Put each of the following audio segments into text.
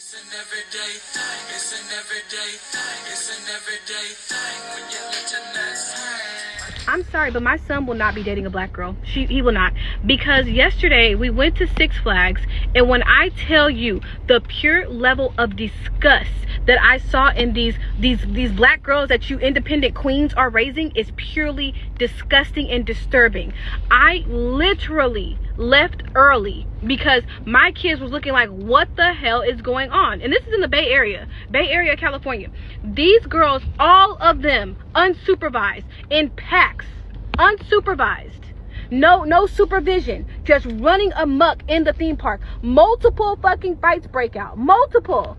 It's an everyday thing, it's an everyday thing, it's an everyday thing when you let your nuts hang. I'm sorry, but my son will not be dating a black girl. He will not. Because yesterday we went to Six Flags, and when I tell you the pure level of disgust that I saw in these black girls that you independent queens are raising is purely disgusting and disturbing. I literally left early because my kids was looking like, what the hell is going on? And this is in the Bay Area, California. These girls, all of them unsupervised, in packs, unsupervised, no supervision, just running amok in the theme park. Multiple fucking fights break out, multiple.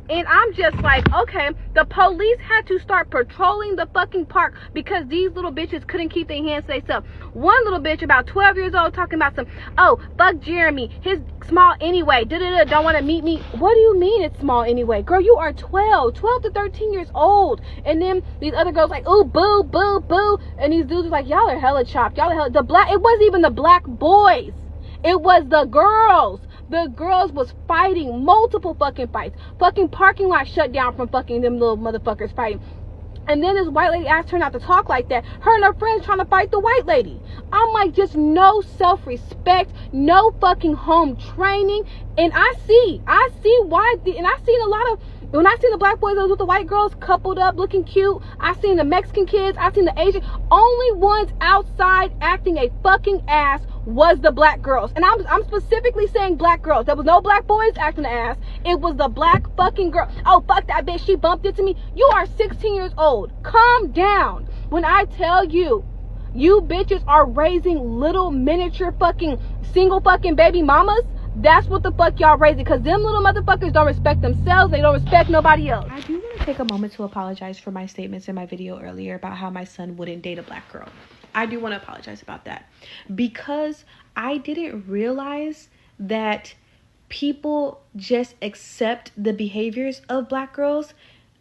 And I'm just like, okay, the police had to start patrolling the fucking park because these little bitches couldn't keep their hands to themselves. One little bitch about 12 years old talking about some, oh, fuck Jeremy, his small anyway, don't want to meet me. What do you mean it's small anyway? Girl, you are 12 to 13 years old. And then these other girls like, ooh, boo, boo, boo. And these dudes are like, y'all are hella chopped. Y'all are hella, it wasn't even the black boys. It was the girls. The girls was fighting, multiple fucking fights. Fucking parking lot shut down from fucking them little motherfuckers fighting. And then this white lady asked her not to talk like that. Her and her friends trying to fight the white lady. I'm like, just no self-respect, no fucking home training. And I see why, and I seen a lot of, when I seen the black boys with the white girls coupled up looking cute, I seen the Mexican kids, I seen the Asian, only ones outside acting a fucking ass was the black girls. And I'm specifically saying black girls. There was no black boys acting the ass. It was the black fucking girl. Oh, fuck that bitch, she bumped into me. You are 16 years old. Calm down. When I tell you, you bitches are raising little miniature fucking single fucking baby mamas, that's what the fuck y'all raising. Because them little motherfuckers don't respect themselves. They don't respect nobody else. I do want to take a moment to apologize for my statements in my video earlier about how my son wouldn't date a black girl. I do want to apologize about that because I didn't realize that people just accept the behaviors of black girls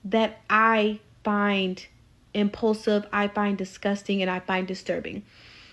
that I find impulsive, I find disgusting, and I find disturbing.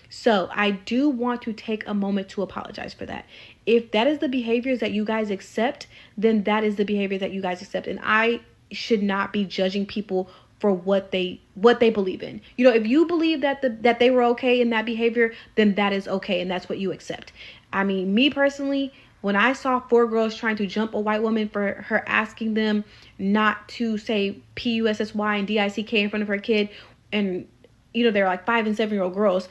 So I do want to take a moment to apologize for that. If that is the behaviors that you guys accept, then that is the behavior that you guys accept. And I should not be judging people for what they believe in. You know, if you believe that they were okay in that behavior, then that is okay, and that's what you accept. I mean, me personally, when I saw 4 girls trying to jump a white woman for her asking them not to say P-U-S-S-Y and D-I-C-K in front of her kid, and you know, they're like 5 and 7-year-old girls,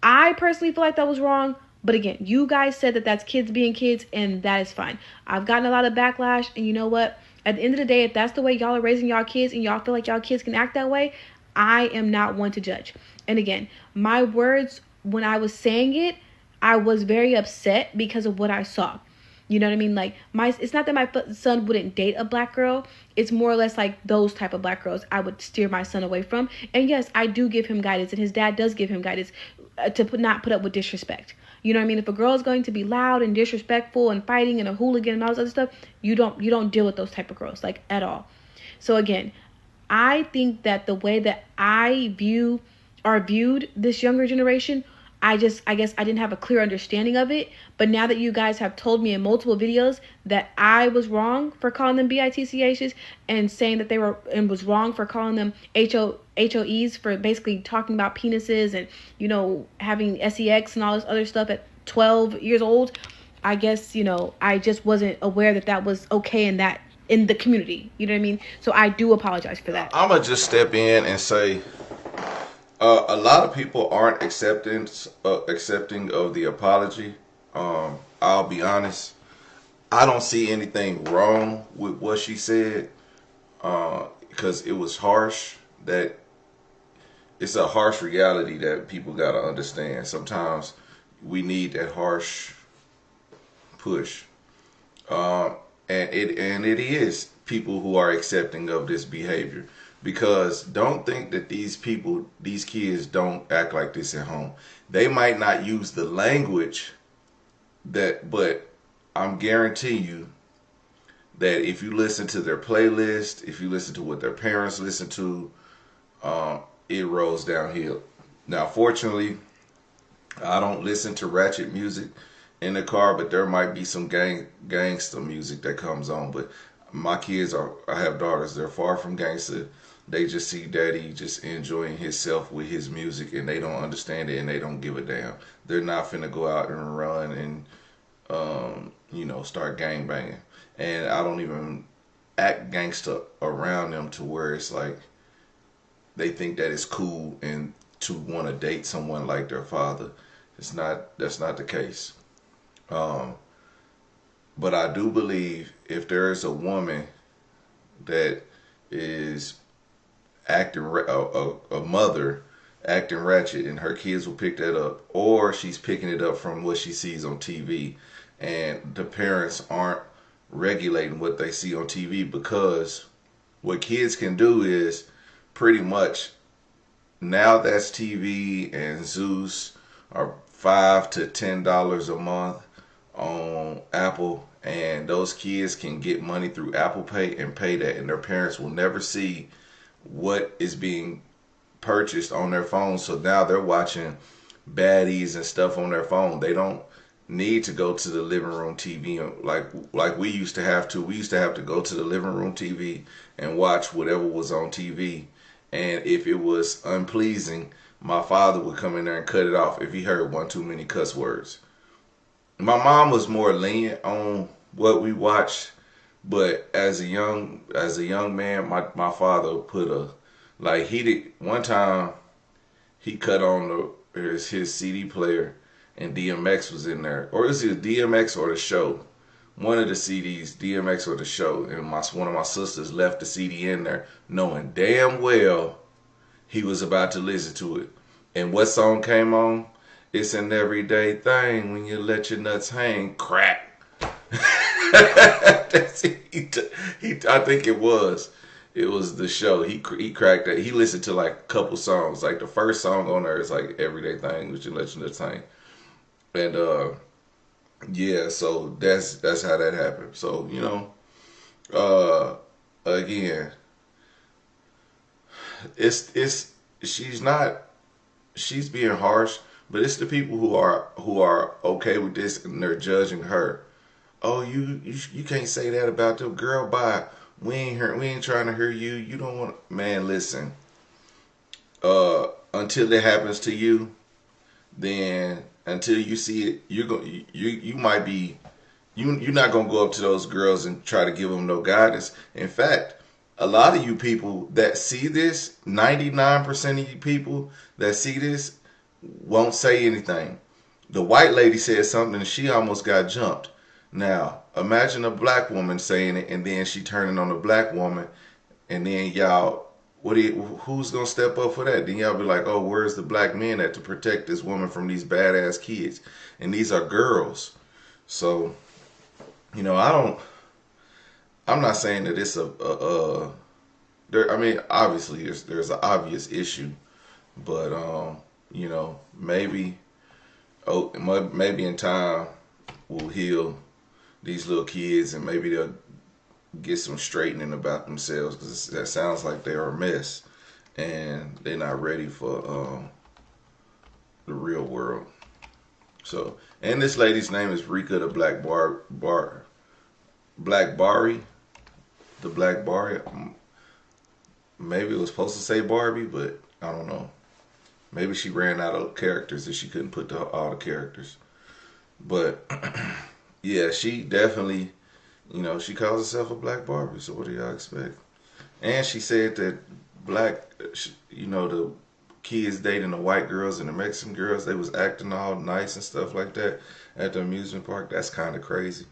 I personally feel like that was wrong. But again, you guys said that that's kids being kids, and that is fine. I've gotten a lot of backlash, and you know what? At the end of the day, if that's the way y'all are raising y'all kids and y'all feel like y'all kids can act that way, I am not one to judge. And again, my words, when I was saying it, I was very upset because of what I saw. You know what I mean? Like, it's not that my son wouldn't date a black girl. It's more or less like those type of black girls I would steer my son away from. And yes, I do give him guidance, and his dad does give him guidance to not put up with disrespect. You know what I mean? If a girl is going to be loud and disrespectful and fighting and a hooligan and all this other stuff, you don't deal with those type of girls, like, at all. So again, I think that the way that I viewed this younger generation, I guess I didn't have a clear understanding of it. But now that you guys have told me in multiple videos that I was wrong for calling them BITCHs and saying that they were, and was wrong for calling them HOEs for basically talking about penises and, you know, having sex and all this other stuff at 12 years old, I guess, you know, I just wasn't aware that that was okay in the community. You know what I mean? So I do apologize for that. I'm gonna just step in and say, a lot of people aren't accepting of the apology. I'll be honest. I don't see anything wrong with what she said, because it was harsh. That it's a harsh reality that people gotta understand. Sometimes we need that harsh push, and it is people who are accepting of this behavior. Because don't think that these kids don't act like this at home. They might not use the language but I'm guaranteeing you that if you listen to their playlist, if you listen to what their parents listen to, it rolls downhill. Now, fortunately, I don't listen to ratchet music, in the car, but there might be some gangster music that comes on. But my kids I have daughters, they're far from gangster. They just see daddy just enjoying himself with his music, and they don't understand it, and they don't give a damn. They're not finna go out and run and start gang banging. And I don't even act gangster around them to where it's like they think that it's cool and to want to date someone like their father. That's not the case. But I do believe if there is a woman that is acting a mother acting ratchet, and her kids will pick that up, or she's picking it up from what she sees on TV, and the parents aren't regulating what they see on TV, because what kids can do is pretty much, now that's TV and Zeus are $5 to $10 a month on Apple, and those kids can get money through Apple Pay and pay that, and their parents will never see what is being purchased on their phone. So now they're watching baddies and stuff on their phone. They don't need to go to the living room TV like we used to have to. We used to have to go to the living room TV and watch whatever was on TV. And if it was unpleasing, my father would come in there and cut it off if he heard one too many cuss words. My mom was more lenient on what we watched, but as a young man, my father put one time he cut on his CD player, and DMX was in there, or is it DMX or the show? One of the CDs, DMX or the show, and one of my sisters left the CD in there, knowing damn well he was about to listen to it. And what song came on? It's an everyday thing when you let your nuts hang. Crack. I think it was the show. He cracked that. He listened to like a couple songs. Like the first song on there is like everyday thing when you let your nuts hang. And yeah, so that's how that happened. So again, she's being harsh, but it's the people who are okay with this, and they're judging her. Oh, you can't say that about them, girl. Bye. We ain't trying to hear you. You don't want, man. Listen. Until it happens to you, then until you see it, you're not gonna go up to those girls and try to give them no guidance. In fact, a lot of you people that see this, 99% of you people that see this won't say anything. The white lady said something and she almost got jumped. Now, imagine a black woman saying it, and then she turning on a black woman, and then y'all, who's gonna step up for that? Then y'all be like, oh, where's the black men at to protect this woman from these badass kids? And these are girls. So, I'm not saying that it's obviously there's an obvious issue, but maybe in time we'll heal these little kids, and maybe they'll get some straightening about themselves, because that sounds like they're a mess and they're not ready for the real world. So, and this lady's name is Rika the Black Bari. Maybe it was supposed to say Barbie, but I don't know. Maybe she ran out of characters and she couldn't put all the characters. But yeah, she definitely, she calls herself a Black Barbie. So what do y'all expect? And she said that the kids dating the white girls and the Mexican girls, they was acting all nice and stuff like that at the amusement park. That's kind of crazy.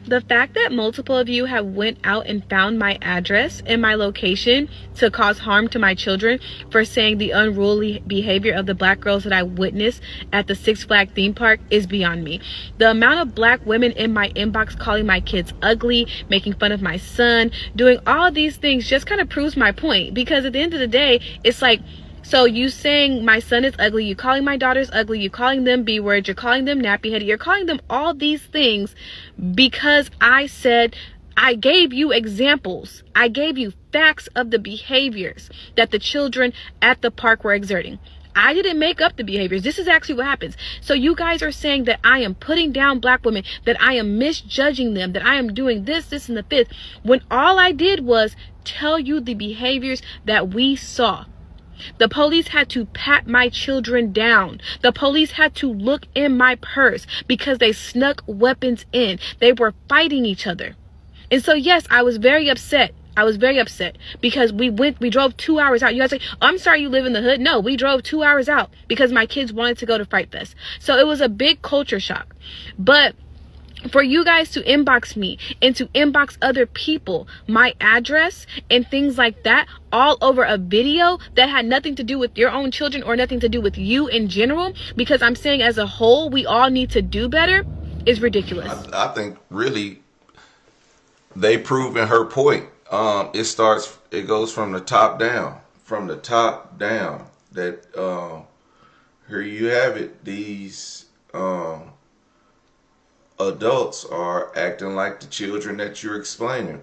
The fact that multiple of you have went out and found my address and my location to cause harm to my children for saying the unruly behavior of the black girls that I witnessed at the Six Flags theme park is beyond me. The amount of black women in my inbox calling my kids ugly, making fun of my son, doing all these things just kind of proves my point, because at the end of the day, it's like, so you saying my son is ugly, you calling my daughters ugly, you calling them B-words, you're calling them nappy-headed, you're calling them all these things because I gave you examples. I gave you facts of the behaviors that the children at the park were exerting. I didn't make up the behaviors. This is actually what happens. So you guys are saying that I am putting down black women, that I am misjudging them, that I am doing this, and the fifth, when all I did was tell you the behaviors that we saw. The police had to pat my children down. The police had to look in my purse because they snuck weapons in. They were fighting each other. And so, yes, I was very upset. I was very upset because we drove 2 hours out. You guys say, oh, I'm sorry you live in the hood. No, we drove 2 hours out because my kids wanted to go to Fright Fest. So it was a big culture shock. But for you guys to inbox me and to inbox other people my address and things like that all over a video that had nothing to do with your own children or nothing to do with you in general, because I'm saying as a whole we all need to do better, is ridiculous. I think really they proven her point. It goes from the top down. From the top down. That here you have it. These adults are acting like the children that you're explaining.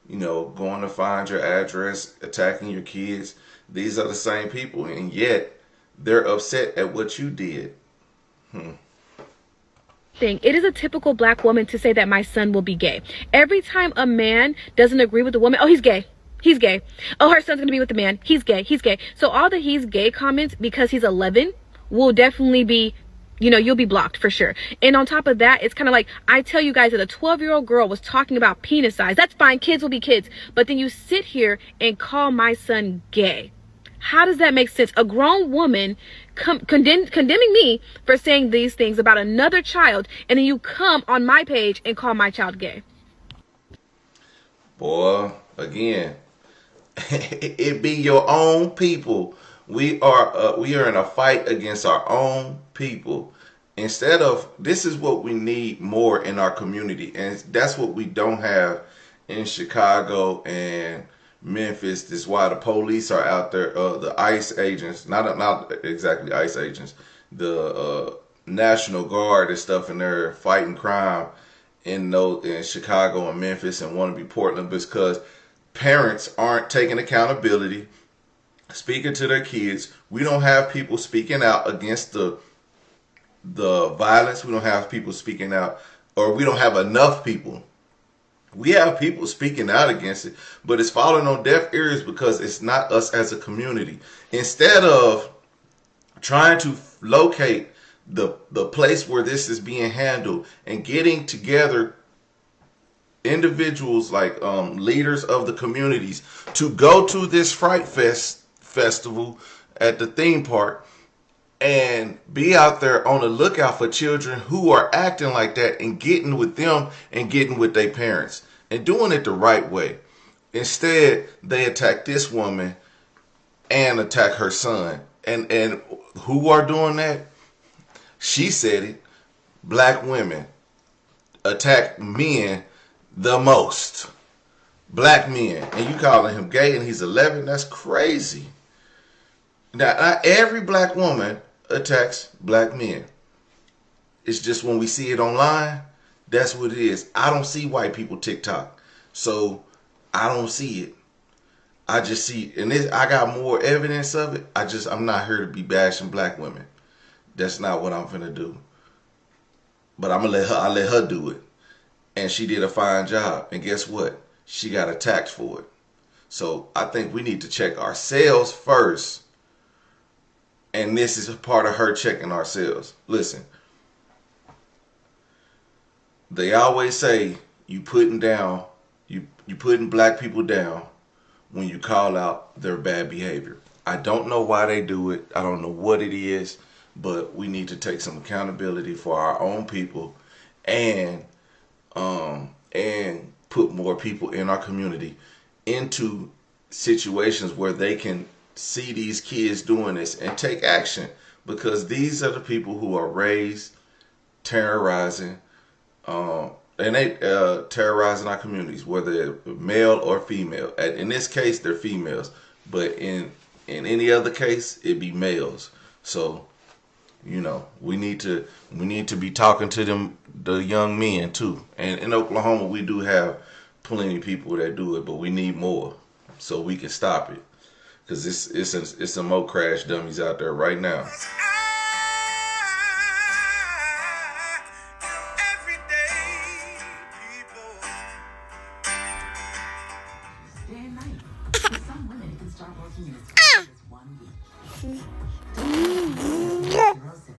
You know, going to find your address, attacking your kids. These are the same people, and yet they're upset at what you did. It is a typical black woman to say that my son will be gay. Every time a man doesn't agree with the woman, oh, he's gay. He's gay. Oh, her son's gonna be with the man. He's gay. He's gay. So all the he's gay comments, because he's 11, will definitely be, you know, you'll be blocked for sure. And on top of that, it's kind of like, I tell you guys that a 12-year-old girl was talking about penis size. That's fine. Kids will be kids. But then you sit here and call my son gay. How does that make sense? A grown woman condemning me for saying these things about another child, and then you come on my page and call my child gay. Boy, again, it be your own people. We are in a fight against our own people. Instead of, this is what we need more in our community, and that's what we don't have in Chicago and Memphis. This is why the police are out there. The ICE agents, not exactly ICE agents, the National Guard and stuff, and they're fighting crime in Chicago and Memphis and want to be Portland, because parents aren't taking accountability, speaking to their kids. We don't have people speaking out against the violence. We don't have people speaking out, or we don't have enough people. We have people speaking out against it, but it's falling on deaf ears because it's not us as a community. Instead of trying to locate the place where this is being handled and getting together individuals like leaders of the communities to go to this Fright festival at the theme park and be out there on the lookout for children who are acting like that, and getting with them and getting with their parents and doing it the right way. Instead, they attack this woman and attack her son. And who are doing that? She said it. Black women attack men the most. Black men. And you calling him gay and he's 11? That's crazy. Now, not every black woman attacks black men. It's just when we see it online, that's what it is. I don't see white people TikTok, so I don't see it. I just see, and I got more evidence of it. I'm not here to be bashing black women. That's not what I'm finna do. But I let her do it, and she did a fine job. And guess what? She got attacked for it. So I think we need to check ourselves first. And this is a part of her checking ourselves. Listen, they always say you putting black people down when you call out their bad behavior. I don't know why they do it. I don't know what it is, but we need to take some accountability for our own people and put more people in our community into situations where they can see these kids doing this and take action, because these are the people who are raised terrorizing, and they terrorizing our communities, whether they're male or female. In this case, they're females, but in any other case, it'd be males. So, you know, we need to be talking to them, the young men too. And in Oklahoma, we do have plenty of people that do it, but we need more so we can stop it. Cause it's some more crash dummies out there right now.